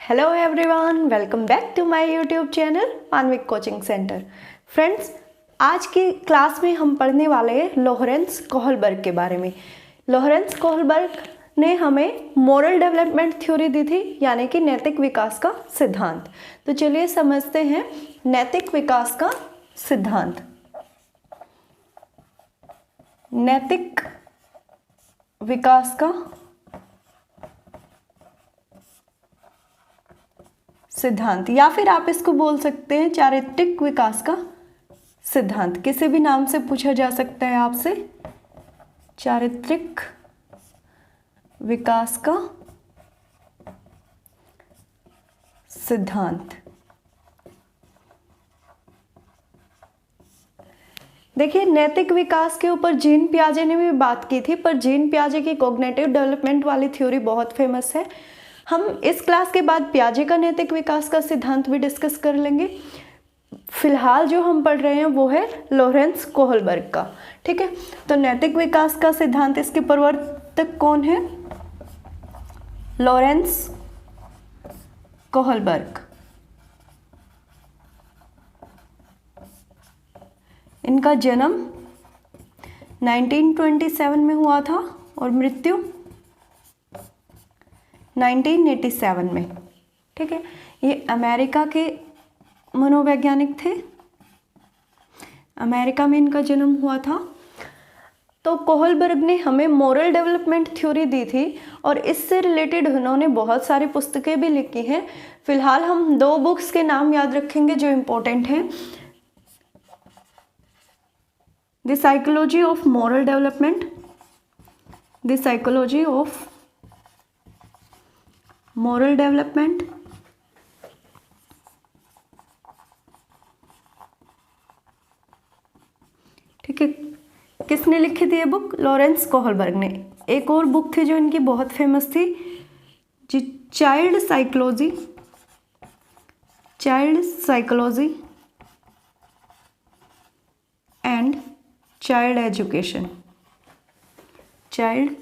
Hello everyone, welcome back to my YouTube channel Manvik coaching centre. Friends, आज की class में हम पढ़ने वाले हैं लॉरेंस कोहलबर्ग के बारे में। लॉरेंस कोहलबर्ग ने हमें मोरल डेवलपमेंट थ्योरी दी थी, यानी कि नैतिक विकास का सिद्धांत। तो चलिए समझते हैं नैतिक विकास का सिद्धांत। नैतिक विकास का सिद्धांत, या फिर आप इसको बोल सकते हैं चारित्रिक विकास का सिद्धांत। किसी भी नाम से पूछा जा सकता है आपसे। चारित्रिक विकास का सिद्धांत। देखिए, नैतिक विकास के ऊपर जीन पियाजे ने भी बात की थी, पर जीन पियाजे की कॉग्निटिव डेवलपमेंट वाली थ्योरी बहुत फेमस है। हम इस क्लास के बाद पियाजे का नैतिक विकास का सिद्धांत भी डिस्कस कर लेंगे। फिलहाल जो हम पढ़ रहे हैं वो है लॉरेंस कोहलबर्ग का। ठीक है, तो नैतिक विकास का सिद्धांत, इसके प्रवर्तक कौन है? Lawrence Kohlberg. इनका जन्म 1927 में हुआ था और मृत्यु 1987 में। ठीक है, ये अमेरिका के मनोवैज्ञानिक थे। अमेरिका में इनका जन्म हुआ था। तो कोहलबर्ग ने हमें मोरल डेवलपमेंट थ्योरी दी थी और इससे रिलेटेड उन्होंने बहुत सारी पुस्तकें भी लिखी हैं। फिलहाल हम दो बुक्स के नाम याद रखेंगे जो इम्पोर्टेंट हैं। The psychology of moral development, the psychology of moral development, ठीक है। किसने लिखी थी ये बुक? लॉरेंस कोहलबर्ग ने। एक और बुक थी जो इनकी बहुत फेमस थी, जी child psychology, child psychology and child education, child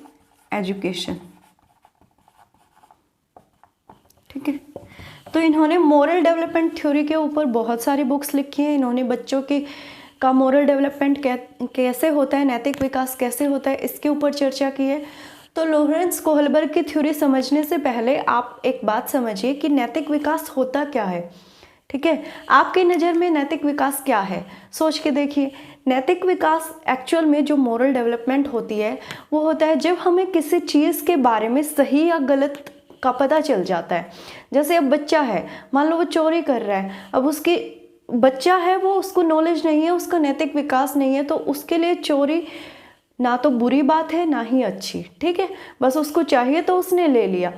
education. ठीक है, तो इन्होंने मोरल डेवलपमेंट थ्योरी के ऊपर बहुत सारी बुक्स लिखी हैं। इन्होंने बच्चों के का मोरल डेवलपमेंट कैसे होता है, नैतिक विकास कैसे होता है, इसके ऊपर चर्चा की है। तो लॉरेंस कोहलबर्ग की थ्योरी समझने से पहले आप एक बात समझिए कि नैतिक विकास होता क्या है। ठीक है, आपकी नज़र में नैतिक विकास क्या है, सोच के देखिए। नैतिक विकास एक्चुअल में जो मोरल डेवलपमेंट होती है वो होता है जब हमें किसी चीज़ के बारे में सही या गलत का पता चल जाता है। जैसे अब बच्चा है, मान लो वो चोरी कर रहा है, अब उसकी बच्चा है, वो उसको नॉलेज नहीं है, उसका नैतिक विकास नहीं है, तो उसके लिए चोरी ना तो बुरी बात है ना ही अच्छी। ठीक है, बस उसको चाहिए तो उसने ले लिया।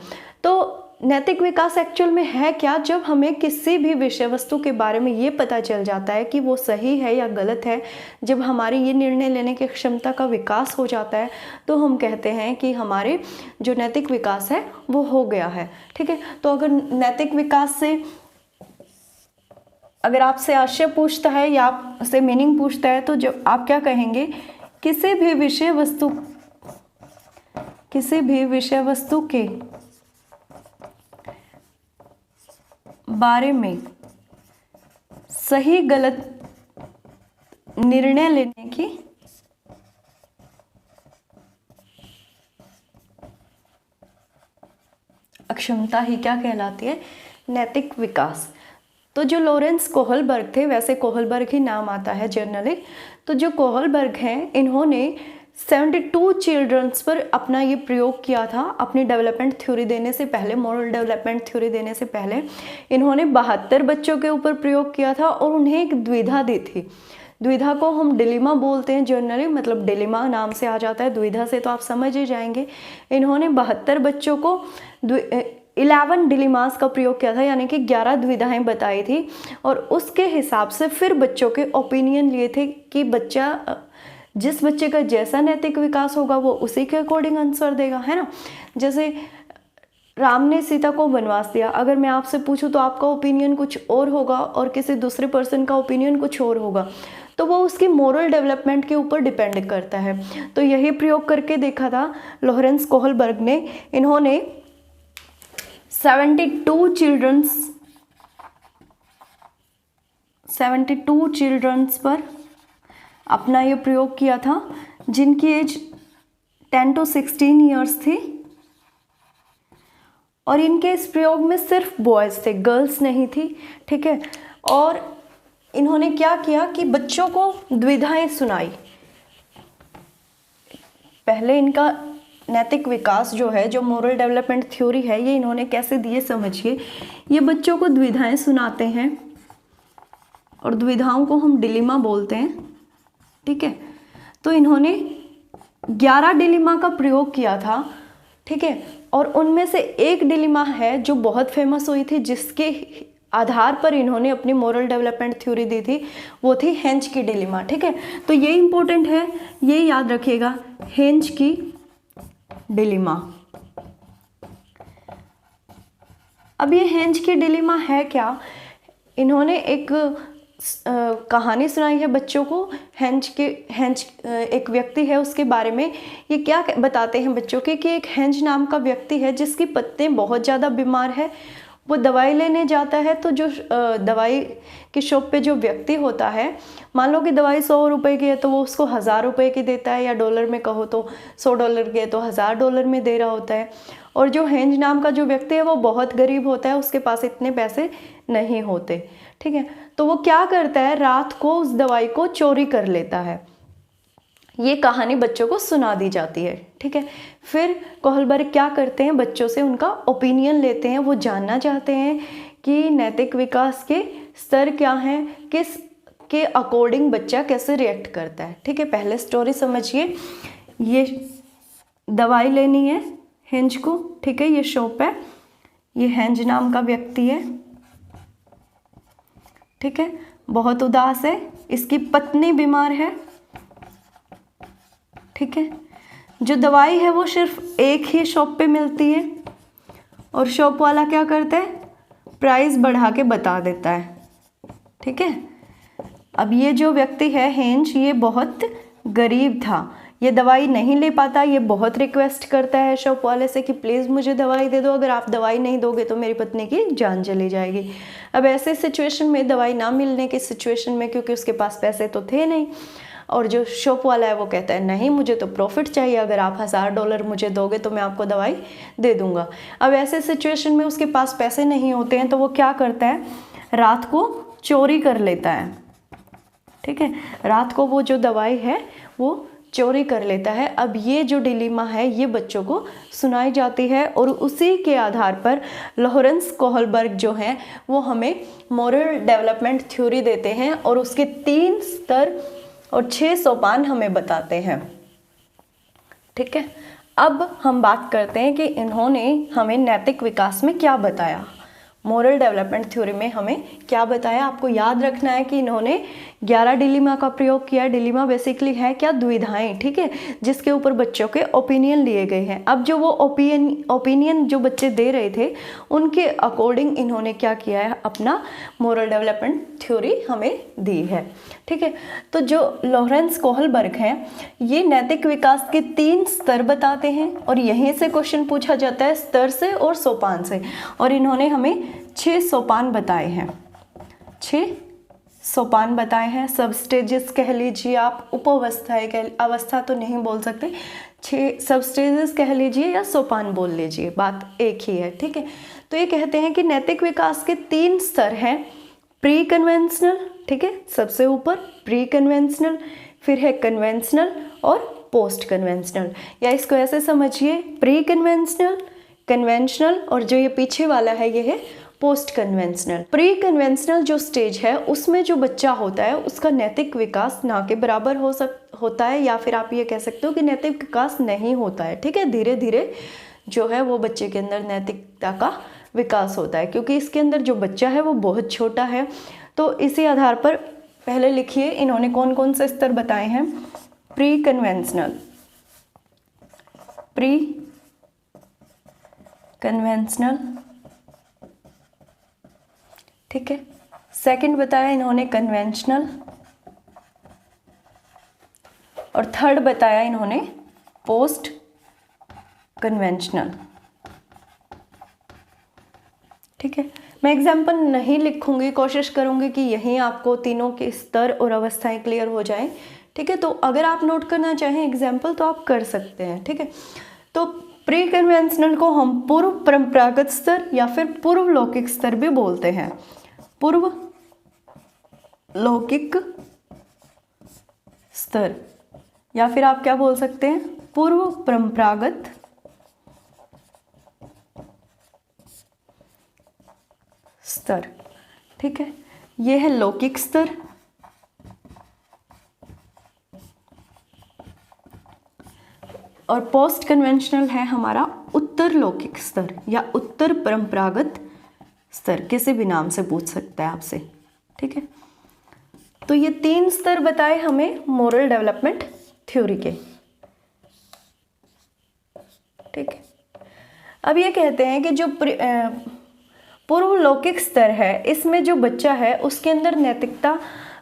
तो नैतिक विकास एक्चुअल में है क्या? जब हमें किसी भी विषय वस्तु के बारे में ये पता चल जाता है कि वो सही है या गलत है, जब हमारी ये निर्णय लेने की क्षमता का विकास हो जाता है, तो हम कहते हैं कि हमारे जो नैतिक विकास है वो हो गया है। ठीक है, तो अगर नैतिक विकास से अगर आपसे आशय पूछता है या आपसे मीनिंग पूछता है, तो जब आप क्या कहेंगे? किसी भी विषय वस्तु के बारे में सही गलत निर्णय लेने की अक्षमता ही क्या कहलाती है? नैतिक विकास। तो जो लॉरेंस कोहलबर्ग थे, वैसे कोहलबर्ग ही नाम आता है जनरली, तो जो कोहलबर्ग हैं इन्होंने 72 चिल्ड्रंस पर अपना ये प्रयोग किया था। अपनी डेवलपमेंट थ्योरी देने से पहले, मॉरल डेवलपमेंट थ्योरी देने से पहले इन्होंने 72 बच्चों के ऊपर प्रयोग किया था और उन्हें एक द्विधा दी थी। द्विधा को हम डिलेमा बोलते हैं जनरली, मतलब डिलेमा नाम से आ जाता है, द्विधा से तो आप समझ ही जाएंगे। इन्होंने 72 बच्चों को 11 डिलेमास का प्रयोग किया था, यानी कि 11 द्विधाएं बताई थी और उसके हिसाब से फिर बच्चों के ओपिनियन लिए थे कि जिस बच्चे का जैसा नैतिक विकास होगा वो उसी के अकॉर्डिंग आंसर देगा, है ना। जैसे राम ने सीता को वनवास दिया, अगर मैं आपसे पूछूं तो आपका ओपिनियन कुछ और होगा और किसी दूसरे पर्सन का ओपिनियन कुछ और होगा, तो वो उसकी मोरल डेवलपमेंट के ऊपर डिपेंड करता है। तो यही प्रयोग करके देखा था लॉरेंस कोहलबर्ग ने। इन्होंने 72 चिल्ड्रंस पर अपना ये प्रयोग किया था जिनकी एज 10 to 16 ईयर्स थी, और इनके इस प्रयोग में सिर्फ बॉयज़ थे, गर्ल्स नहीं थी, ठीक है। और इन्होंने क्या किया कि बच्चों को द्विधाएं सुनाई। पहले इनका नैतिक विकास जो है, जो मोरल डेवलपमेंट थ्योरी है, ये इन्होंने कैसे दिए समझिए। ये बच्चों को द्विधाएं सुनाते हैं, और द्विधाओं को हम डिलेमा बोलते हैं, ठीक है। तो इन्होंने 11 डिलेमा का प्रयोग किया था, ठीक है। और उनमें से एक डिलेमा है जो बहुत फेमस हुई थी, जिसके आधार पर इन्होंने अपनी मोरल डेवलपमेंट थ्योरी दी थी, वो थी हेंज की डिलेमा, ठीक है। तो ये इंपॉर्टेंट है, ये याद रखिएगा, हेंज की डिलेमा। अब ये हेंज की डिलेमा है क्या? इन्होंने एक कहानी सुनाई है बच्चों को। हेंज एक व्यक्ति है, उसके बारे में ये क्या बताते हैं बच्चों के कि एक हेंज नाम का व्यक्ति है जिसकी पत्नी बहुत ज़्यादा बीमार है। वो दवाई लेने जाता है, तो जो दवाई की शॉप पे जो व्यक्ति होता है, मान लो कि दवाई 100 रुपये की है तो वो उसको 1000 रुपये की देता है, या डॉलर में कहो तो $100 की है तो $1000 में दे रहा होता है। और जो हेंज नाम का जो व्यक्ति है वो बहुत गरीब होता है, उसके पास इतने पैसे नहीं होते, ठीक है। तो वो क्या करता है, रात को उस दवाई को चोरी कर लेता है। ये कहानी बच्चों को सुना दी जाती है, ठीक है। फिर कोहलबर्ग क्या करते हैं, बच्चों से उनका ओपिनियन लेते हैं। वो जानना चाहते हैं कि नैतिक विकास के स्तर क्या हैं, किस के अकॉर्डिंग बच्चा कैसे रिएक्ट करता है, ठीक है। पहले स्टोरी समझिए। ये दवाई लेनी है हेंज को, ठीक है। ये शॉप है, ये हेंज नाम का व्यक्ति है, ठीक है। बहुत उदास है, इसकी पत्नी बीमार है, ठीक है। जो दवाई है वो सिर्फ एक ही शॉप पे मिलती है, और शॉप वाला क्या करता है, प्राइस बढ़ा के बता देता है, ठीक है। अब ये जो व्यक्ति है हेंज, ये बहुत गरीब था, ये दवाई नहीं ले पाता। ये बहुत रिक्वेस्ट करता है शॉप वाले से कि प्लीज़ मुझे दवाई दे दो, अगर आप दवाई नहीं दोगे तो मेरी पत्नी की जान चली जाएगी। अब ऐसे सिचुएशन में, दवाई ना मिलने की सिचुएशन में, क्योंकि उसके पास पैसे तो थे नहीं, और जो शॉप वाला है वो कहता है नहीं, मुझे तो प्रॉफिट चाहिए, अगर आप $1000 मुझे दोगे तो मैं आपको दवाई दे दूंगा। अब ऐसे सिचुएशन में उसके पास पैसे नहीं होते हैं, तो वो क्या करता है, रात को चोरी कर लेता है, ठीक है। रात को वो जो दवाई है वो चोरी कर लेता है। अब ये जो डिलेमा है ये बच्चों को सुनाई जाती है, और उसी के आधार पर लॉरेंस कोहलबर्ग जो हैं वो हमें मोरल डेवलपमेंट थ्योरी देते हैं, और उसके 3 स्तर और 6 सोपान हमें बताते हैं, ठीक है। अब हम बात करते हैं कि इन्होंने हमें नैतिक विकास में क्या बताया, मोरल डेवलपमेंट थ्योरी में हमें क्या बताया। आपको याद रखना है कि इन्होंने 11 डिलेमा का प्रयोग किया। डिलेमा बेसिकली है क्या, दुविधाएं, ठीक है, जिसके ऊपर बच्चों के ओपिनियन लिए गए हैं। अब जो वो ओपिनियन जो बच्चे दे रहे थे, उनके अकॉर्डिंग इन्होंने क्या किया है, अपना मोरल डेवलपमेंट थ्योरी हमें दी है, ठीक है। तो जो लॉरेंस कोहलबर्ग हैं, ये नैतिक विकास के 3 स्तर बताते हैं, और यहीं से क्वेश्चन पूछा जाता है स्तर से और सोपान से। और इन्होंने हमें 6 सोपान बताए हैं, 6 सोपान बताए हैं, सब स्टेजेस कह लीजिए आप, उपावस्थाएं अवस्था तो नहीं बोल सकते, 6 सब स्टेजेस कह लीजिए या सोपान बोल लीजिए, बात एक ही है, ठीक है। तो ये कहते हैं कि नैतिक विकास के 3 स्तर हैं, प्री कन्वेंशनल, ठीक है, सबसे ऊपर प्री कन्वेंशनल, फिर है कन्वेंशनल और पोस्ट कन्वेंशनल। या इसको ऐसे समझिए, प्री कन्वेंशनल, कन्वेंशनल, और जो ये पीछे वाला है ये है पोस्ट कन्वेंशनल। प्री कन्वेंशनल जो स्टेज है उसमें जो बच्चा होता है उसका नैतिक विकास ना के बराबर होता है, या फिर आप ये कह सकते हो कि नैतिक विकास नहीं होता है, ठीक है। धीरे धीरे जो है वो बच्चे के अंदर नैतिकता का विकास होता है, क्योंकि इसके अंदर जो बच्चा है वो बहुत छोटा है। तो इसी आधार पर पहले लिखिए इन्होंने कौन कौन से स्तर बताए हैं। प्री कन्वेंशनल, प्री कन्वेंशनल, ठीक है। सेकंड बताया इन्होंने कन्वेंशनल, और थर्ड बताया इन्होंने पोस्ट कन्वेंशनल, ठीक है। मैं एग्जाम्पल नहीं लिखूंगी, कोशिश करूंगी कि यहीं आपको तीनों के स्तर और अवस्थाएं क्लियर हो जाएं। ठीक है, तो अगर आप नोट करना चाहें एग्जाम्पल तो आप कर सकते हैं। ठीक है, तो प्री कन्वेंशनल को हम पूर्व परंपरागत स्तर या फिर पूर्व लौकिक स्तर भी बोलते हैं। पूर्व लौकिक स्तर या फिर आप क्या बोल सकते हैं, पूर्व परंपरागत स्तर। ठीक है, यह है लौकिक स्तर। और पोस्ट कन्वेंशनल है हमारा उत्तर लौकिक स्तर या उत्तर परंपरागत स्तर, किसी भी नाम से पूछ सकता है आपसे। ठीक है, तो ये 3 स्तर बताए हमें मोरल डेवलपमेंट थ्योरी के। ठीक है, अब ये कहते हैं कि जो पूर्व लौकिक स्तर है, इसमें जो बच्चा है उसके अंदर नैतिकता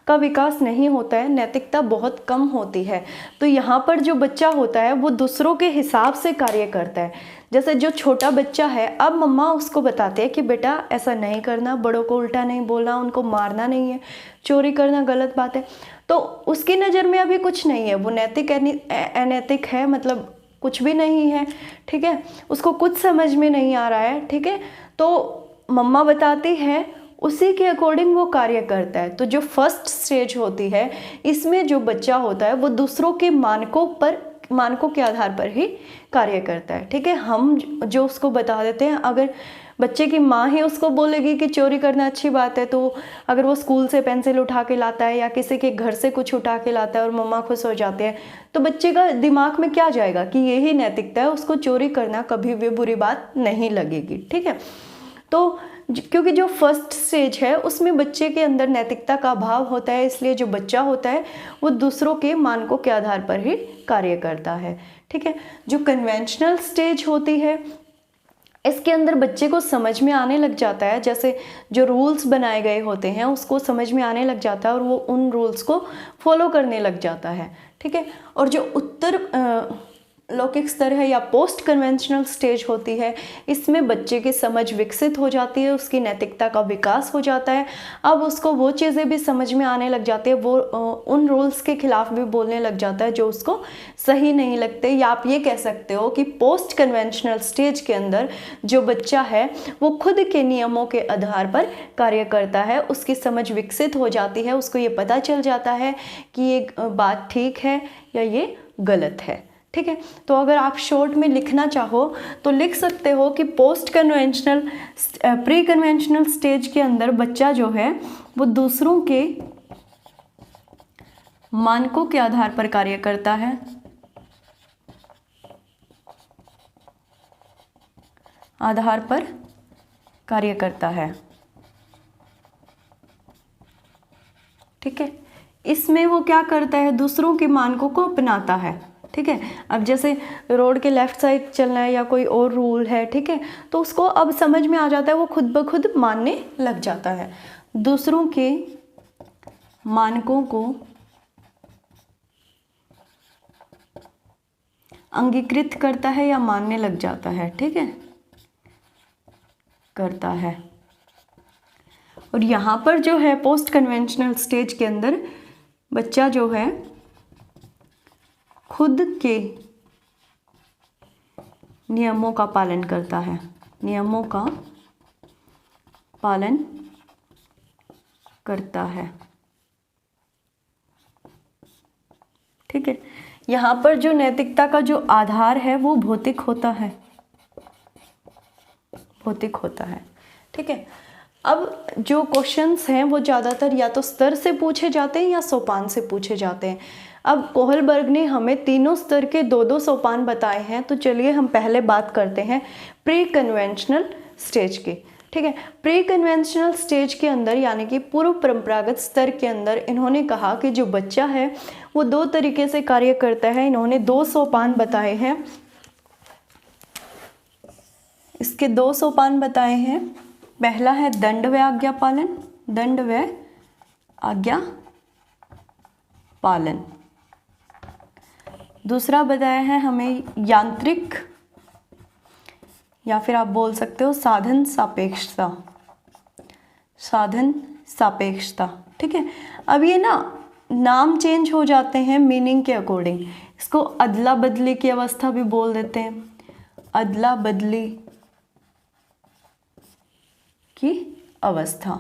का विकास नहीं होता है, नैतिकता बहुत कम होती है। तो यहाँ पर जो बच्चा होता है वो दूसरों के हिसाब से कार्य करता है। जैसे जो छोटा बच्चा है, अब मम्मा उसको बताते हैं कि बेटा ऐसा नहीं करना, बड़ों को उल्टा नहीं बोलना, उनको मारना नहीं है, चोरी करना गलत बात है। तो उसकी नज़र में अभी कुछ नहीं है, वो नैतिक अनैतिक है, मतलब कुछ भी नहीं है। ठीक है, उसको कुछ समझ में नहीं आ रहा है। ठीक है, तो मम्मा बताती है, उसी के अकॉर्डिंग वो कार्य करता है। तो जो फर्स्ट स्टेज होती है, इसमें जो बच्चा होता है वो दूसरों के मानकों के आधार पर ही कार्य करता है। ठीक है, हम जो उसको बता देते हैं, अगर बच्चे की माँ ही उसको बोलेगी कि चोरी करना अच्छी बात है, तो अगर वो स्कूल से पेंसिल उठा के लाता है या किसी के घर से कुछ उठा के लाता है और मम्मा खुश हो जाते हैं, तो बच्चे का दिमाग में क्या जाएगा कि यही नैतिकता है, उसको चोरी करना कभी भी बुरी बात नहीं लगेगी। ठीक है, तो क्योंकि जो फर्स्ट स्टेज है उसमें बच्चे के अंदर नैतिकता का अभाव होता है, इसलिए जो बच्चा होता है वो दूसरों के मानकों के आधार पर ही कार्य करता है। ठीक है, जो कन्वेंशनल स्टेज होती है, इसके अंदर बच्चे को समझ में आने लग जाता है, जैसे जो रूल्स बनाए गए होते हैं उसको समझ में आने लग जाता है और वो उन रूल्स को फॉलो करने लग जाता है। ठीक है, और जो उत्तर लौकिक स्तर है या पोस्ट कन्वेंशनल स्टेज होती है, इसमें बच्चे की समझ विकसित हो जाती है, उसकी नैतिकता का विकास हो जाता है। अब उसको वो चीज़ें भी समझ में आने लग जाती है, वो उन रूल्स के खिलाफ भी बोलने लग जाता है जो उसको सही नहीं लगते। या आप ये कह सकते हो कि पोस्ट कन्वेंशनल स्टेज के अंदर जो बच्चा है वो खुद के नियमों के आधार पर कार्य करता है, उसकी समझ विकसित हो जाती है, उसको ये पता चल जाता है कि ये बात ठीक है या ये गलत है। ठीक है, तो अगर आप शॉर्ट में लिखना चाहो तो लिख सकते हो कि post conventional pre conventional stage के अंदर बच्चा जो है वो दूसरों के मानकों के आधार पर कार्य करता है, ठीक है, इसमें वो क्या करता है, दूसरों के मानकों को अपनाता है। ठीक है, अब जैसे रोड के लेफ्ट साइड चलना है या कोई और रूल है, ठीक है, तो उसको अब समझ में आ जाता है, वो खुद ब खुद मानने लग जाता है, दूसरों के मानकों को अंगीकृत करता है या मानने लग जाता है। ठीक है, करता है। और यहाँ पर जो है पोस्ट कन्वेंशनल स्टेज के अंदर बच्चा जो है खुद के नियमों का पालन करता है, नियमों का पालन करता है। ठीक है, यहाँ पर जो नैतिकता का जो आधार है वो भौतिक होता है, भौतिक होता है। ठीक है, अब जो क्वेश्चंस हैं वो ज़्यादातर या तो स्तर से पूछे जाते हैं या सोपान से पूछे जाते हैं। अब कोहलबर्ग ने हमें तीनों स्तर के 2-2 सोपान बताए हैं, तो चलिए हम पहले बात करते हैं प्री कन्वेंशनल स्टेज की। ठीक है, प्री कन्वेंशनल स्टेज के अंदर यानी कि पूर्व परंपरागत स्तर के अंदर इन्होंने कहा कि जो बच्चा है वो 2 तरीके से कार्य करता है। इन्होंने 2 सोपान बताए हैं, इसके 2 सोपान बताए हैं। पहला है दंड व आज्ञा पालन, दंड व आज्ञा पालन। दूसरा बताया है हमें यांत्रिक या फिर आप बोल सकते हो साधन सापेक्षता, साधन सापेक्षता। ठीक है, अब ये ना नाम चेंज हो जाते हैं मीनिंग के अकॉर्डिंग। इसको अदला बदली की अवस्था भी बोल देते हैं, अदला बदली की अवस्था,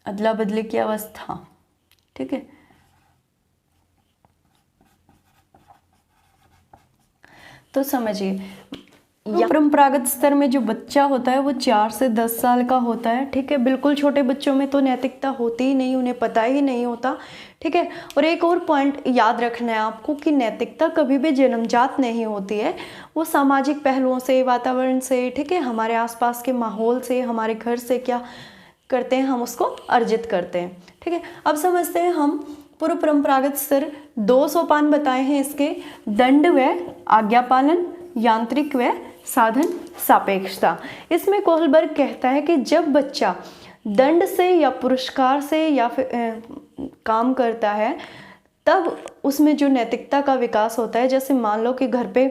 अदला बदली की अवस्था। ठीक है, तो समझिए या परंपरागत स्तर में जो बच्चा होता है वो 4 से 10 साल का होता है। ठीक है, बिल्कुल छोटे बच्चों में तो नैतिकता होती ही नहीं, उन्हें पता ही नहीं होता। ठीक है, और एक और पॉइंट याद रखना है आपको कि नैतिकता कभी भी जन्मजात नहीं होती है, वो सामाजिक पहलुओं से, वातावरण से, ठीक है, हमारे आसपास के माहौल से, हमारे घर से क्या करते हैं हम उसको अर्जित करते हैं। ठीक है, अब समझते हैं हम पूर्व परंपरागत स्तर। 2 सोपान बताए हैं इसके, दंड व आज्ञा पालन, यांत्रिक व साधन सापेक्षता। इसमें कोहलबर्ग कहता है कि जब बच्चा दंड से या पुरस्कार से या फिर काम करता है तब उसमें जो नैतिकता का विकास होता है। जैसे मान लो कि घर पे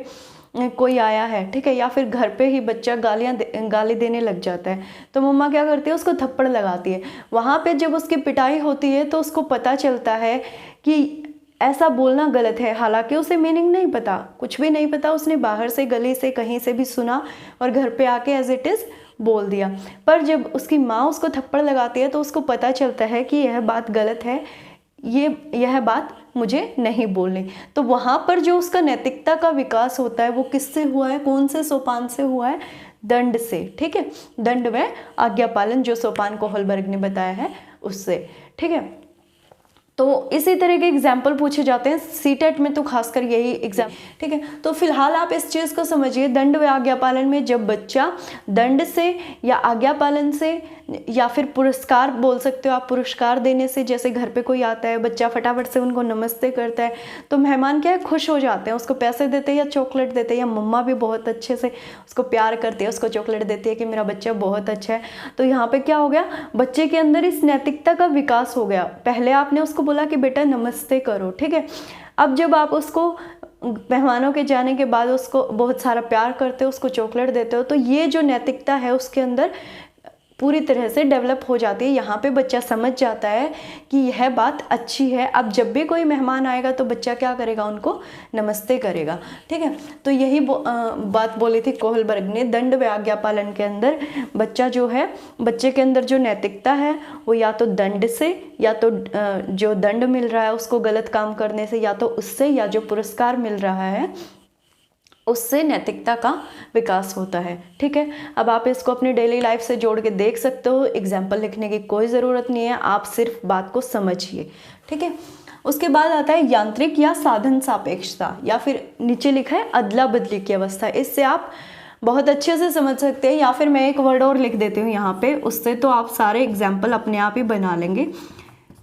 कोई आया है, ठीक है, या फिर घर पे ही बच्चा गाली देने लग जाता है, तो मम्मा क्या करती है, उसको थप्पड़ लगाती है। वहाँ पे जब उसकी पिटाई होती है तो उसको पता चलता है कि ऐसा बोलना गलत है, हालांकि उसे मीनिंग नहीं पता, कुछ भी नहीं पता, उसने बाहर से गली से कहीं से भी सुना और घर पे आके एज इट इज़ बोल दिया। पर जब उसकी माँ उसको थप्पड़ लगाती है तो उसको पता चलता है कि यह बात गलत है, यह बात मुझे नहीं बोलनी। तो वहाँ पर जो उसका नैतिकता का विकास होता है वो किससे हुआ है, कौन से सोपान से हुआ है, दंड से। ठीक है, दंड व आज्ञा पालन जो सोपान कोहलबर्ग ने बताया है उससे। ठीक है, तो इसी तरह के एग्जाम्पल पूछे जाते हैं सीटेट में, तो खासकर यही एग्जाम। ठीक है, तो फिलहाल आप इस चीज़ को समझिए, दंड व आज्ञा पालन में जब बच्चा दंड से या आज्ञा पालन से या फिर पुरस्कार बोल सकते हो आप, पुरस्कार देने से, जैसे घर पे कोई आता है बच्चा फटाफट से उनको नमस्ते करता है तो मेहमान क्या है, खुश हो जाते हैं, उसको पैसे देते हैं या चॉकलेट देते हैं, या मम्मा भी बहुत अच्छे से उसको प्यार करती है, उसको चॉकलेट देती है कि मेरा बच्चा बहुत अच्छा है। तो यहाँ पे क्या हो गया, बच्चे के अंदर इस नैतिकता का विकास हो गया। पहले आपने उसको बोला कि बेटा नमस्ते करो, ठीक है, अब जब आप उसको मेहमानों के जाने के बाद उसको बहुत सारा प्यार करते हो, उसको चॉकलेट देते हो, तो ये जो नैतिकता है उसके अंदर पूरी तरह से डेवलप हो जाती है। यहाँ पे बच्चा समझ जाता है कि यह बात अच्छी है। अब जब भी कोई मेहमान आएगा तो बच्चा क्या करेगा, उनको नमस्ते करेगा। ठीक है, तो यही बात बोली थी कोहलबर्ग ने, दंड व आज्ञा पालन के अंदर बच्चा जो है, बच्चे के अंदर जो नैतिकता है वो या तो दंड से, या तो जो दंड मिल रहा है उसको गलत काम करने से, या तो उससे, या जो पुरस्कार मिल रहा है उससे नैतिकता का विकास होता है। ठीक है, अब आप इसको अपनी डेली लाइफ से जोड़ के देख सकते हो, एग्जाम्पल लिखने की कोई ज़रूरत नहीं है, आप सिर्फ बात को समझिए। ठीक है, उसके बाद आता है यांत्रिक या साधन सापेक्षता, या फिर नीचे लिखा है अदला बदली की अवस्था। इससे आप बहुत अच्छे से समझ सकते हैं, या फिर मैं एक वर्ड और लिख देती हूँ यहाँ पे, उससे तो आप सारे एग्जाम्पल अपने आप ही बना लेंगे।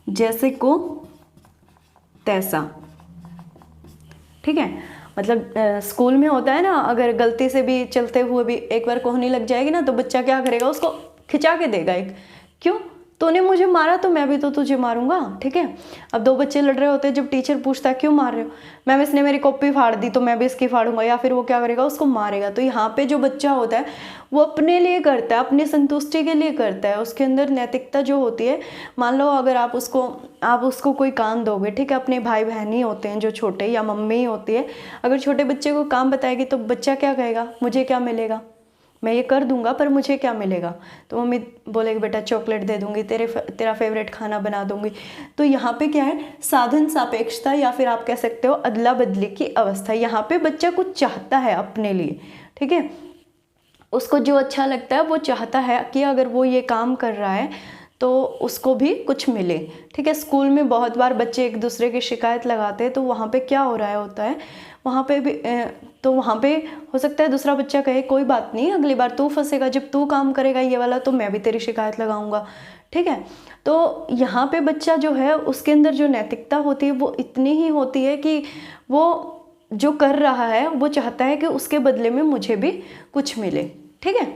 जैसे को तैसा। ठीक है, मतलब स्कूल में होता है ना, अगर गलती से भी चलते हुए भी एक बार कोहनी लग जाएगी ना तो बच्चा क्या करेगा, उसको खिंचा के देगा एक, क्यों, तूने मुझे मारा तो मैं भी तो तुझे मारूंगा। ठीक है, अब 2 बच्चे लड़ रहे होते हैं, जब टीचर पूछता है क्यों मार रहे हो, मैम इसने मेरी कॉपी फाड़ दी तो मैं भी इसकी फाड़ूंगा, या फिर वो क्या करेगा, उसको मारेगा। तो यहाँ पे जो बच्चा होता है वो अपने लिए करता है, अपनी संतुष्टि के लिए करता है, उसके अंदर नैतिकता जो होती है। मान लो अगर आप उसको कोई काम दोगे, ठीक है, अपने भाई बहन ही होते हैं जो छोटे, या मम्मी ही होती है, अगर छोटे बच्चे को काम बताएगी तो बच्चा क्या कहेगा, मुझे क्या मिलेगा, मैं ये कर दूंगा पर मुझे क्या मिलेगा। तो मम्मी बोलेगी बेटा चॉकलेट दे दूंगी, तेरा फेवरेट खाना बना दूंगी। तो यहाँ पे क्या है, साधन सापेक्षता, या फिर आप कह सकते हो अदला बदली की अवस्था। यहाँ पे बच्चा कुछ चाहता है अपने लिए, ठीक है, उसको जो अच्छा लगता है वो चाहता है कि अगर वो ये काम कर रहा है तो उसको भी कुछ मिले। ठीक है, स्कूल में बहुत बार बच्चे एक दूसरे की शिकायत लगाते हैं, तो वहाँ पे क्या हो रहा होता है, वहाँ पे भी तो वहाँ पे हो सकता है दूसरा बच्चा कहे कोई बात नहीं, अगली बार तू फंसेगा, जब तू काम करेगा ये वाला तो मैं भी तेरी शिकायत लगाऊंगा। ठीक है, तो यहाँ पे बच्चा जो है उसके अंदर जो नैतिकता होती है वो इतनी ही होती है कि वो जो कर रहा है वो चाहता है कि उसके बदले में मुझे भी कुछ मिले। ठीक है,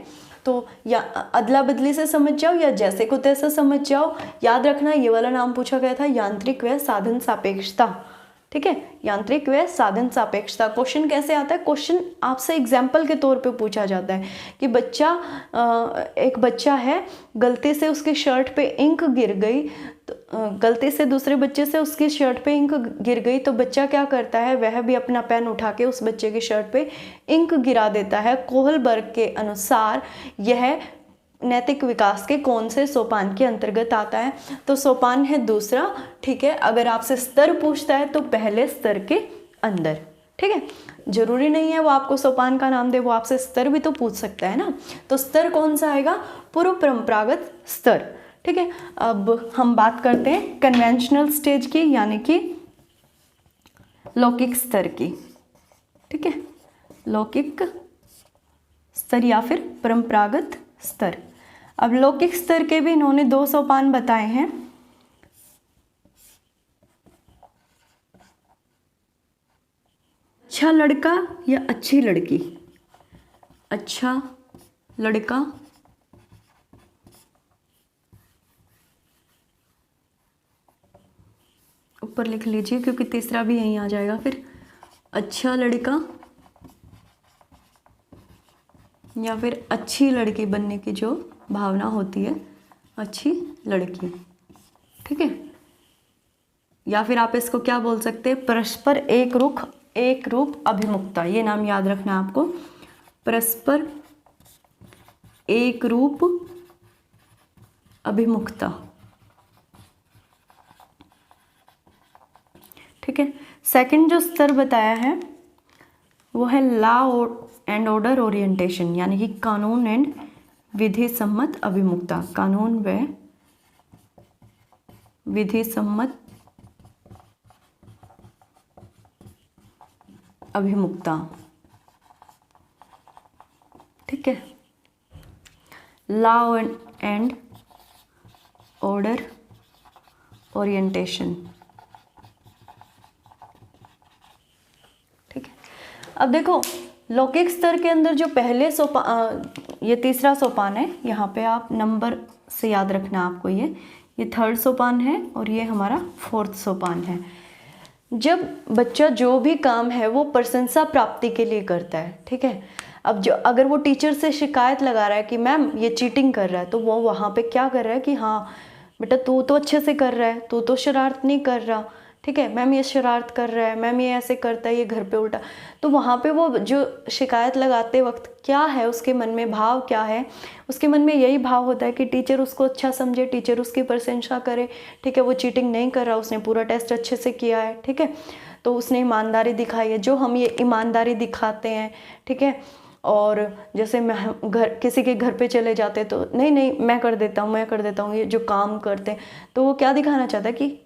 तो या अदला बदली से समझ जाओ या जैसे को तैसा समझ जाओ। याद रखना ये वाला नाम पूछा गया था, यांत्रिक व साधन सापेक्षता। ठीक है। यांत्रिक व साधन सापेक्षता, क्वेश्चन कैसे आता है, क्वेश्चन आपसे एग्जाम्पल के तौर पे पूछा जाता है कि एक बच्चा है, गलती से उसकी शर्ट पे इंक गिर गई, गलती से दूसरे बच्चे से उसकी शर्ट पे इंक गिर गई, तो बच्चा क्या करता है, वह भी अपना पेन उठा के उस बच्चे की शर्ट पे इंक गिरा देता है। कोहलबर्ग के अनुसार यह नैतिक विकास के कौन से सोपान के अंतर्गत आता है, तो सोपान है दूसरा, ठीक है। अगर आपसे स्तर पूछता है तो पहले स्तर के अंदर, ठीक है। जरूरी नहीं है वो आपको सोपान का नाम दे, वो आपसे स्तर भी तो पूछ सकता है ना। तो स्तर कौन सा आएगा, पूर्व परंपरागत स्तर, ठीक है। अब हम बात करते हैं कन्वेंशनल स्टेज की, यानी कि लौकिक स्तर की, ठीक है। लौकिक स्तर या फिर परंपरागत स्तर। अब लौकिक स्तर के भी इन्होंने 2 सोपान बताए हैं। अच्छा लड़का या अच्छी लड़की, अच्छा लड़का ऊपर लिख लीजिए क्योंकि तीसरा भी यहीं आ जाएगा फिर। अच्छा लड़का या फिर अच्छी लड़की बनने की जो भावना होती है, अच्छी लड़की, ठीक है। या फिर आप इसको क्या बोल सकते हैं, परस्पर एक रूप अभिमुखता, ये नाम याद रखना है आपको, परस्पर एक रूप अभिमुखता, ठीक है। सेकंड जो स्तर बताया है वो है लॉ एंड ऑर्डर ओरिएंटेशन, यानी कि कानून एंड विधि सम्मत अभिमुखता, कानून व विधि सम्मत अभिमुखता, ठीक है। लॉ एंड ऑर्डर ओरिएंटेशन, ठीक है। अब देखो लौकिक स्तर के अंदर जो पहले ये तीसरा सोपान है, यहाँ पे आप नंबर से याद रखना आपको, ये थर्ड सोपान है और ये हमारा फोर्थ सोपान है। जब बच्चा जो भी काम है वो प्रशंसा प्राप्ति के लिए करता है, ठीक है। अब जो अगर वो टीचर से शिकायत लगा रहा है कि मैम ये चीटिंग कर रहा है, तो वो वहाँ पे क्या कर रहा है कि हाँ बेटा तू तो अच्छे से कर रहा है, तू तो शरारत नहीं कर रहा, ठीक है। मैम ये शरारत कर रहा है, मैम ये ऐसे करता है, ये घर पे उल्टा। तो वहाँ पे वो जो शिकायत लगाते वक्त क्या है उसके मन में भाव क्या है, उसके मन में यही भाव होता है कि टीचर उसको अच्छा समझे, टीचर उसकी प्रशंसा करे, ठीक है। वो चीटिंग नहीं कर रहा, उसने पूरा टेस्ट अच्छे से किया है, ठीक है। तो उसने ईमानदारी दिखाई है, जो हम ये ईमानदारी दिखाते हैं, ठीक है। और जैसे मैं किसी के घर पे चले जाते तो नहीं मैं कर देता हूँ, ये जो काम करते हैं, तो वो क्या दिखाना चाहता है कि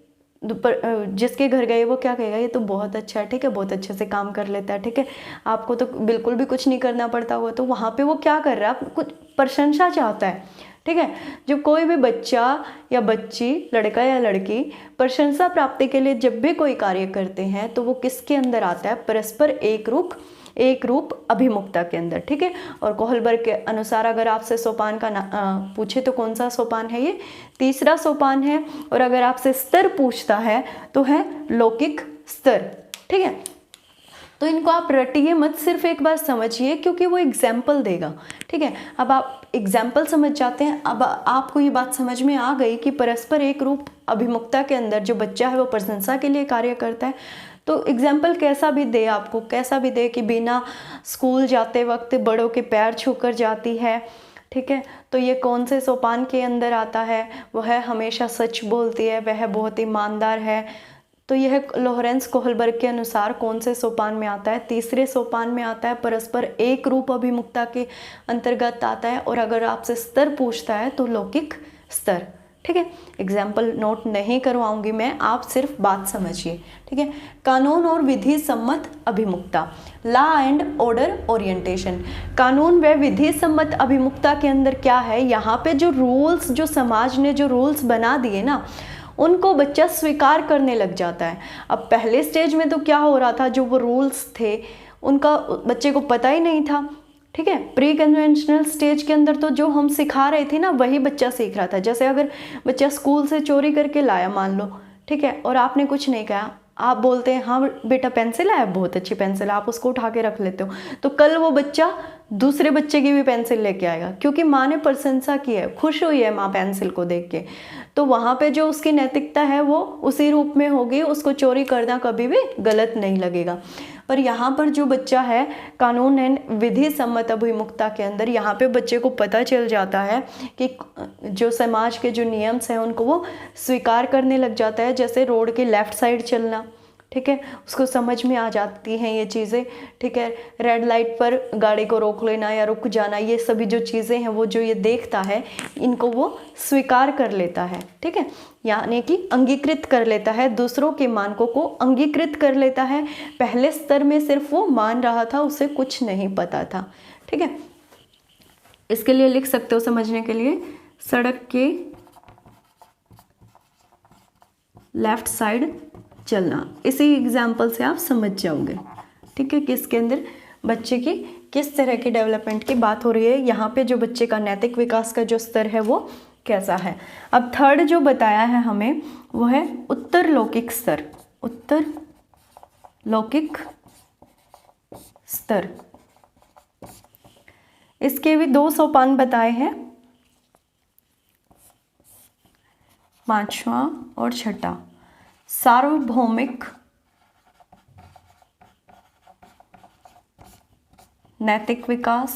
जिसके घर गए वो क्या कहेगा, ये तो बहुत अच्छा है, ठीक है, बहुत अच्छे से काम कर लेता है, ठीक है, आपको तो बिल्कुल भी कुछ नहीं करना पड़ता हुआ। तो वहाँ पे वो क्या कर रहा है, कुछ प्रशंसा चाहता है, ठीक है। जब कोई भी बच्चा या बच्ची, लड़का या लड़की प्रशंसा प्राप्ति के लिए जब भी कोई कार्य करते हैं तो वो किसके अंदर आता है, परस्पर एक रूप अभिमुखता के अंदर, ठीक है। और कोहलबर्ग के अनुसार अगर आपसे सोपान का पूछे तो कौन सा सोपान है, ये तीसरा सोपान है। और अगर आपसे स्तर पूछता है तो है लौकिक स्तर, ठीक है। तो इनको आप रटिए मत, सिर्फ एक बार समझिए क्योंकि वो एग्जाम्पल देगा, ठीक है। अब आप एग्जाम्पल समझ जाते हैं, अब आपको ये बात समझ में आ गई कि परस्पर एक रूप अभिमुखता के अंदर जो बच्चा है वो प्रशंसा के लिए कार्य करता है। तो एग्जाम्पल कैसा भी दे, आपको कैसा भी दे कि बिना स्कूल जाते वक्त बड़ों के पैर छूकर जाती है, ठीक है, तो ये कौन से सोपान के अंदर आता है, वह हमेशा सच बोलती है, वह बहुत ईमानदार है। तो यह लॉरेंस कोहलबर्ग के अनुसार कौन से सोपान में आता है, तीसरे सोपान में आता है, परस्पर एक रूप अभिमुखता के अंतर्गत आता है। और अगर आपसे स्तर पूछता है तो लौकिक स्तर, ठीक है। एग्जाम्पल नोट नहीं करवाऊंगी मैं, आप सिर्फ बात समझिए, ठीक है। कानून और विधि सम्मत अभिमुखता, लॉ एंड ऑर्डर ओरिएंटेशन। कानून व विधि सम्मत अभिमुखता के अंदर क्या है, यहाँ पे जो रूल्स, जो समाज ने जो रूल्स बना दिए ना, उनको बच्चा स्वीकार करने लग जाता है। अब पहले स्टेज में तो क्या हो रहा था, जो वो रूल्स थे उनका बच्चे को पता ही नहीं था, ठीक है। प्री कन्वेंशनल स्टेज के अंदर तो जो हम सिखा रहे थे ना वही बच्चा सीख रहा था। जैसे अगर बच्चा स्कूल से चोरी करके लाया मान लो, ठीक है, और आपने कुछ नहीं कहा, आप बोलते हैं हाँ बेटा पेंसिल है, बहुत अच्छी पेंसिल है, आप उसको उठा के रख लेते हो, तो कल वो बच्चा दूसरे बच्चे की भी पेंसिल लेके आएगा, क्योंकि माँ ने प्रशंसा की है, खुश हुई है माँ पेंसिल को देख के। तो वहाँ पे जो उसकी नैतिकता है वो उसी रूप में होगी, उसको चोरी करना कभी भी गलत नहीं लगेगा। पर यहाँ पर जो बच्चा है कानून एंड विधि सम्मत अभिमुखता के अंदर, यहाँ पे बच्चे को पता चल जाता है कि जो समाज के जो नियम्स हैं उनको वो स्वीकार करने लग जाता है। जैसे रोड के लेफ़्ट साइड चलना, ठीक है, उसको समझ में आ जाती हैं ये चीज़ें, ठीक है। रेड लाइट पर गाड़ी को रोक लेना या रुक जाना, ये सभी जो चीज़ें हैं वो जो ये देखता है इनको वो स्वीकार कर लेता है, ठीक है, यानी कि अंगीकृत कर लेता है, दूसरों के मानकों को अंगीकृत कर लेता है। पहले स्तर में सिर्फ वो मान रहा था, उसे कुछ नहीं पता था, ठीक है। इसके लिए लिख सकते हो समझने के लिए, सड़क के लेफ्ट साइड चलना। इसी एग्जाम्पल से आप समझ जाओगे, ठीक है, कि इसके अंदर बच्चे की किस तरह की डेवलपमेंट की बात हो रही है, यहाँ पे जो बच्चे का नैतिक विकास का जो स्तर है वो कैसा है। अब थर्ड जो बताया है हमें वो है उत्तर लौकिक स्तर। उत्तर लौकिक स्तर, इसके भी 2 सोपान बताए हैं, 5वां और 6ठा। सार्वभौमिक नैतिक विकास,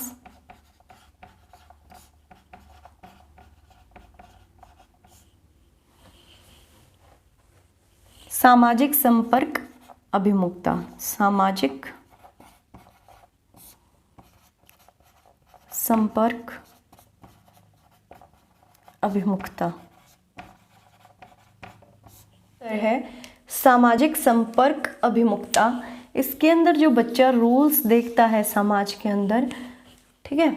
सामाजिक संपर्क अभिमुखता, सामाजिक संपर्क अभिमुखता है सामाजिक संपर्क अभिमुखता। इसके अंदर जो बच्चा रूल्स देखता है समाज के अंदर, ठीक है,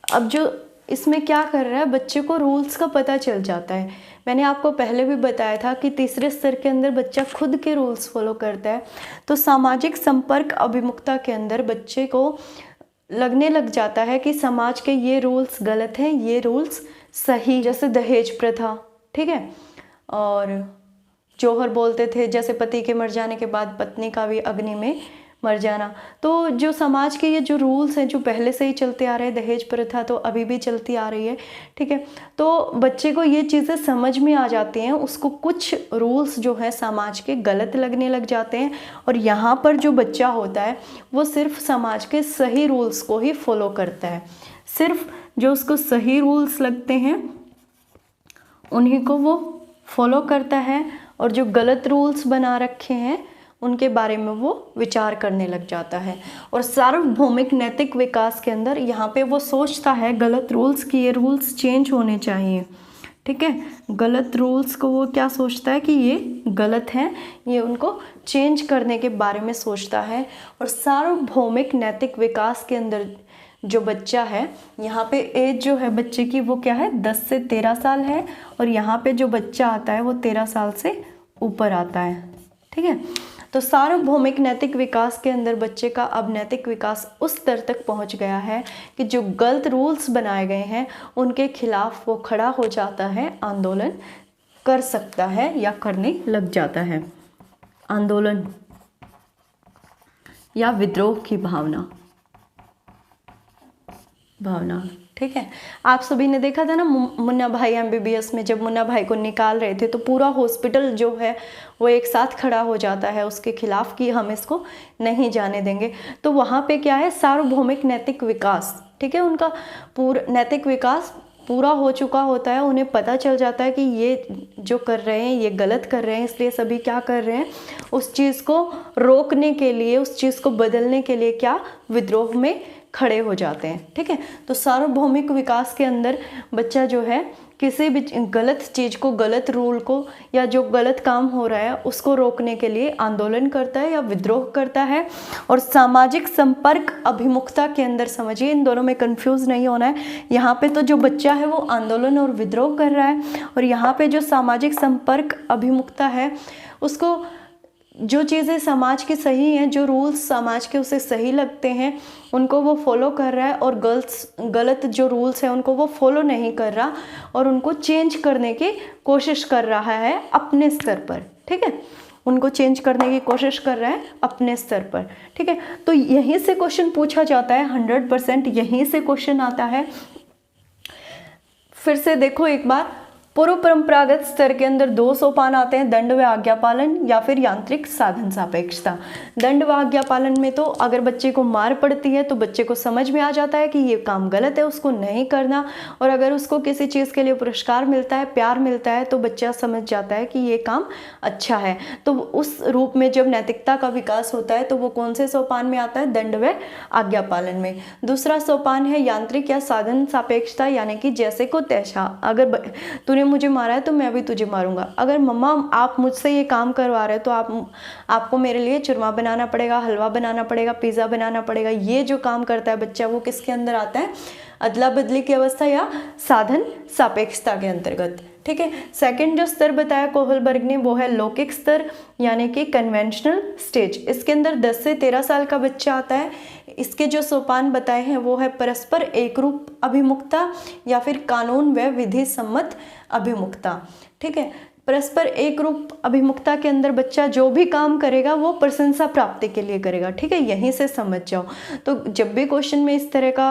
अब जो इसमें क्या कर रहा है, बच्चे को रूल्स का पता चल जाता है। मैंने आपको पहले भी बताया था कि तीसरे स्तर के अंदर बच्चा खुद के रूल्स फॉलो करता है। तो सामाजिक संपर्क अभिमुखता के अंदर बच्चे को लगने लग जाता है कि समाज के ये रूल्स गलत हैं, ये रूल्स सही, जैसे दहेज प्रथा, ठीक है, और जौहर बोलते थे जैसे पति के मर जाने के बाद पत्नी का भी अग्नि में मर जाना। तो जो समाज के ये जो रूल्स हैं जो पहले से ही चलते आ रहे हैं, दहेज प्रथा तो अभी भी चलती आ रही है, ठीक है, तो बच्चे को ये चीज़ें समझ में आ जाती हैं, उसको कुछ रूल्स जो है समाज के गलत लगने लग जाते हैं। और यहाँ पर जो बच्चा होता है वो सिर्फ समाज के सही रूल्स को ही फॉलो करता है, सिर्फ जो उसको सही रूल्स लगते हैं उन्हीं को वो फॉलो करता है, और जो गलत रूल्स बना रखे हैं उनके बारे में वो विचार करने लग जाता है। और सार्वभौमिक नैतिक विकास के अंदर यहाँ पे वो सोचता है गलत रूल्स की, ये रूल्स चेंज होने चाहिए, ठीक है, गलत रूल्स को वो क्या सोचता है कि ये गलत हैं, ये उनको चेंज करने के बारे में सोचता है। और सार्वभौमिक नैतिक विकास के अंदर जो बच्चा है, यहाँ पे एज जो है बच्चे की वो क्या है, 10 से 13 साल है, और यहाँ पे जो बच्चा आता है वो 13 साल से ऊपर आता है, ठीक है। तो सार्वभौमिक नैतिक विकास के अंदर बच्चे का अब नैतिक विकास उस स्तर तक पहुँच गया है कि जो गलत रूल्स बनाए गए हैं उनके खिलाफ वो खड़ा हो जाता है, आंदोलन कर सकता है या करने लग जाता है, आंदोलन या विद्रोह की भावना, ठीक है। आप सभी ने देखा था ना मुन्ना भाई MBBS में, जब मुन्ना भाई को निकाल रहे थे तो पूरा हॉस्पिटल जो है वो एक साथ खड़ा हो जाता है उसके खिलाफ कि हम इसको नहीं जाने देंगे। तो वहाँ पे क्या है, सार्वभौमिक नैतिक विकास, ठीक है, उनका पूरा नैतिक विकास पूरा हो चुका होता है, उन्हें पता चल जाता है कि ये जो कर रहे हैं ये गलत कर रहे हैं, इसलिए सभी क्या कर रहे हैं, उस चीज़ को रोकने के लिए, उस चीज़ को बदलने के लिए क्या विद्रोह में खड़े हो जाते हैं, ठीक है। तो सार्वभौमिक विकास के अंदर बच्चा जो है किसी भी गलत चीज़ को, गलत रूल को, या जो गलत काम हो रहा है उसको रोकने के लिए आंदोलन करता है या विद्रोह करता है। और सामाजिक संपर्क अभिमुखता के अंदर समझिए, इन दोनों में कंफ्यूज नहीं होना है। यहाँ पे तो जो बच्चा है वो आंदोलन और विद्रोह कर रहा है, और यहाँ पे जो सामाजिक संपर्क अभिमुखता है उसको जो चीज़ें समाज की सही हैं, जो रूल्स समाज के उसे सही लगते हैं उनको वो फॉलो कर रहा है, और गलत जो रूल्स हैं उनको वो फॉलो नहीं कर रहा और उनको चेंज करने की कोशिश कर रहा है अपने स्तर पर, ठीक है। उनको चेंज करने की कोशिश कर रहा है अपने स्तर पर, ठीक है। तो यहीं से क्वेश्चन पूछा जाता है, 100% यहीं से क्वेश्चन आता है। फिर से देखो एक बार, पूर्व परंपरागत स्तर के अंदर 2 सोपान आते हैं, दंड व आज्ञा पालन या फिर यांत्रिक साधन सापेक्षता। दंड व आज्ञा पालन में तो अगर बच्चे को मार पड़ती है तो बच्चे को समझ में आ जाता है कि ये काम गलत है, उसको नहीं करना, और अगर उसको किसी चीज़ के लिए पुरस्कार मिलता है, प्यार मिलता है, तो बच्चा समझ जाता है कि ये काम अच्छा है। तो उस रूप में जब नैतिकता का विकास होता है तो वो कौन से सोपान में आता है? दंड व आज्ञा पालन में। दूसरा सोपान है यांत्रिक या साधन सापेक्षता, यानी कि जैसे को तैसा। अगर तूने मुझे मारा है तो मैं भी तुझे मारूंगा। अगर मम्मा आप मुझसे ये काम करवा रहे हो तो आपको मेरे लिए चूरमा बनाना पड़ेगा, हलवा बनाना पड़ेगा, पिज़्ज़ा बनाना पड़ेगा। ये जो काम करता है बच्चा, वो किसके अंदर आता है? अदला बदली की अवस्था या साधन सापेक्षता के अंतर्गत, ठीक है। सेकंड जो स्तर बताया कोहलबर्ग ने वो है लौकिक स्तर, यानी कि कन्वेंशनल स्टेज। इसके अंदर 10 से 13 साल का बच्चा आता है। इसके जो सोपान बताए हैं वो है परस्पर एकरूप अभिमुखता या फिर कानून व विधि सम्मत अभिमुखता, ठीक है। परस्पर एक रूप अभिमुखता के अंदर बच्चा जो भी काम करेगा वो प्रशंसा प्राप्ति के लिए करेगा, ठीक है। यहीं से समझ जाओ। तो जब भी क्वेश्चन में इस तरह का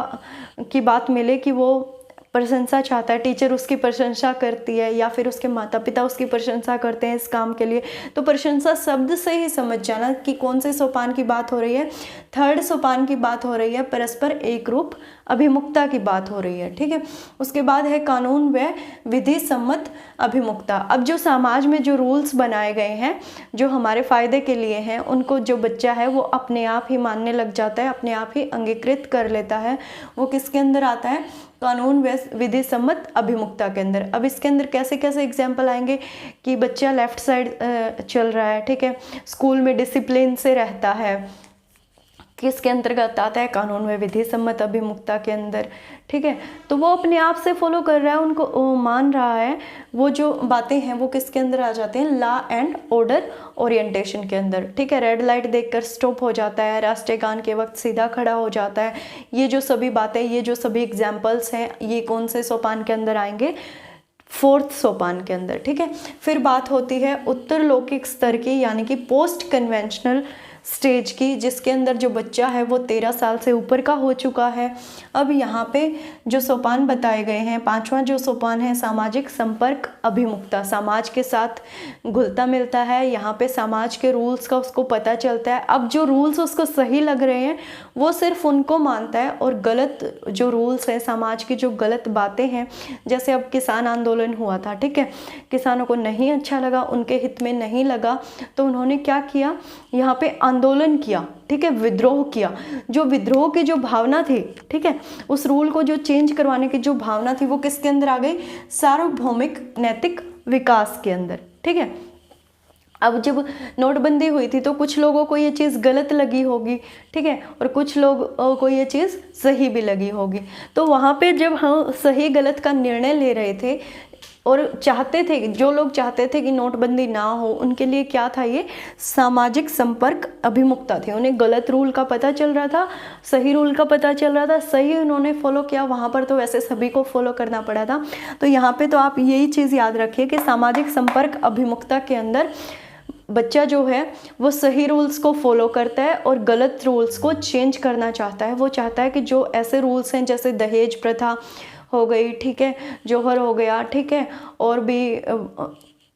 की बात मिले कि वो प्रशंसा चाहता है, टीचर उसकी प्रशंसा करती है या फिर उसके माता पिता उसकी प्रशंसा करते हैं इस काम के लिए, तो प्रशंसा शब्द से ही समझ जाना कि कौन से सोपान की बात हो रही है। 3rd सोपान की बात हो रही है, परस्पर एक रूप अभिमुखता की बात हो रही है, ठीक है। उसके बाद है कानून व विधि सम्मत अभिमुखता। अब जो समाज में जो रूल्स बनाए गए हैं जो हमारे फायदे के लिए हैं, उनको जो बच्चा है वो अपने आप ही मानने लग जाता है, अपने आप ही अंगीकृत कर लेता है। वो किसके अंदर आता है? कानून व विधि सम्मत अभिमुखता के अंदर। अब इसके अंदर कैसे कैसे एग्जाम्पल आएंगे कि बच्चा लेफ्ट साइड चल रहा है, ठीक है, स्कूल में डिसिप्लिन से रहता है, किसके अंतर्गत आता है? कानून व विधि सम्मत अभिमुखता के अंदर, ठीक है। तो वो अपने आप से फॉलो कर रहा है, उनको मान रहा है। वो जो बातें हैं वो किसके अंदर आ जाते हैं? लॉ एंड ऑर्डर ओरिएंटेशन के अंदर, ठीक है। रेड लाइट देखकर स्टॉप हो जाता है, राष्ट्रीय गान के वक्त सीधा खड़ा हो जाता है। ये जो सभी बातें, ये जो सभी एग्जाम्पल्स हैं, ये कौन से सोपान के अंदर आएंगे? 4th सोपान के अंदर, ठीक है। फिर बात होती है उत्तर लौकिक स्तर की, यानी कि पोस्ट कन्वेंशनल स्टेज की, जिसके अंदर जो बच्चा है वो 13 साल से ऊपर का हो चुका है। अब यहाँ पे जो सोपान बताए गए हैं, 5वां जो सोपान है सामाजिक संपर्क अभिमुखता। समाज के साथ घुलता मिलता है, यहाँ पे समाज के रूल्स का उसको पता चलता है। अब जो रूल्स उसको सही लग रहे हैं वो सिर्फ उनको मानता है, और गलत जो रूल्स हैं, समाज की जो गलत बातें हैं, जैसे अब किसान आंदोलन हुआ था, ठीक है, किसानों को नहीं अच्छा लगा, उनके हित में नहीं लगा, तो उन्होंने क्या किया? यहाँ पे आंदोलन किया, ठीक है, विद्रोह किया। जो विद्रोह की जो भावना थी, ठीक है, उस रूल को जो चेंज करवाने की जो भावना थी वो किसके अंदर आ गई? सार्वभौमिक नैतिक विकास के अंदर, ठीक है। अब जब नोटबंदी हुई थी तो कुछ लोगों को ये चीज़ गलत लगी होगी, ठीक है, और कुछ लोगों को ये चीज़ सही भी लगी होगी। तो वहाँ पे जब हम सही गलत का निर्णय ले रहे थे और चाहते थे, जो लोग चाहते थे कि नोटबंदी ना हो, उनके लिए क्या था? ये सामाजिक संपर्क अभिमुखता थी। उन्हें गलत रूल का पता चल रहा था, सही रूल का पता चल रहा था, सही उन्होंने फॉलो किया। वहाँ पर तो वैसे सभी को फॉलो करना पड़ा था। तो यहाँ पे तो आप यही चीज़ याद रखिए कि सामाजिक संपर्क अभिमुखता के अंदर बच्चा जो है वो सही रूल्स को फॉलो करता है और गलत रूल्स को चेंज करना चाहता है। वो चाहता है कि जो ऐसे रूल्स हैं जैसे दहेज प्रथा हो गई, ठीक है, जौहर हो गया, ठीक है, और भी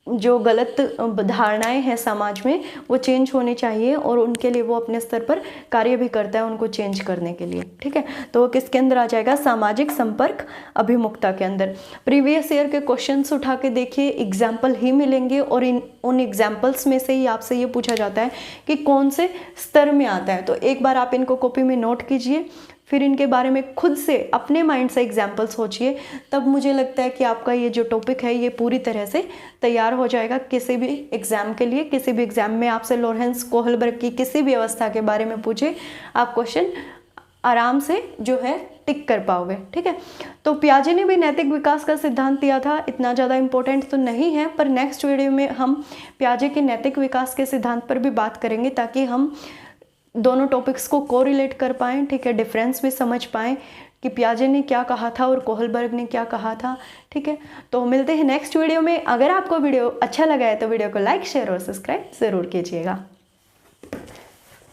जो गलत धारणाएं हैं समाज में वो चेंज होनी चाहिए, और उनके लिए वो अपने स्तर पर कार्य भी करता है उनको चेंज करने के लिए, ठीक है। तो वो किसके अंदर आ जाएगा? सामाजिक संपर्क अभिमुखता के अंदर। प्रीवियस ईयर के क्वेश्चंस उठा के देखिए, एग्जाम्पल ही मिलेंगे, और उन एग्जाम्पल्स में से ही आपसे ये पूछा जाता है कि कौन से स्तर में आता है। तो एक बार आप इनको कॉपी में नोट कीजिए, फिर इनके बारे में खुद से अपने माइंड से एग्जाम्पल सोचिए, तब मुझे लगता है कि आपका ये जो टॉपिक है ये पूरी तरह से तैयार हो जाएगा किसी भी एग्ज़ाम के लिए। किसी भी एग्ज़ाम में आपसे लॉरेंस कोहलबर्ग की किसी भी अवस्था के बारे में पूछे, आप क्वेश्चन आराम से जो है टिक कर पाओगे, ठीक है। तो पियाजे ने भी नैतिक विकास का सिद्धांत दिया था, इतना ज़्यादा इम्पोर्टेंट तो नहीं है, पर नेक्स्ट वीडियो में हम पियाजे के नैतिक विकास के सिद्धांत पर भी बात करेंगे, ताकि हम दोनों टॉपिक्स को कोरिलेट कर पाएँ, ठीक है, डिफरेंस भी समझ पाएँ, कि पियाजे ने क्या कहा था और कोहलबर्ग ने क्या कहा था। ठीक है, तो मिलते हैं नेक्स्ट वीडियो में। अगर आपको वीडियो अच्छा लगा है तो वीडियो को लाइक, शेयर और सब्सक्राइब ज़रूर कीजिएगा।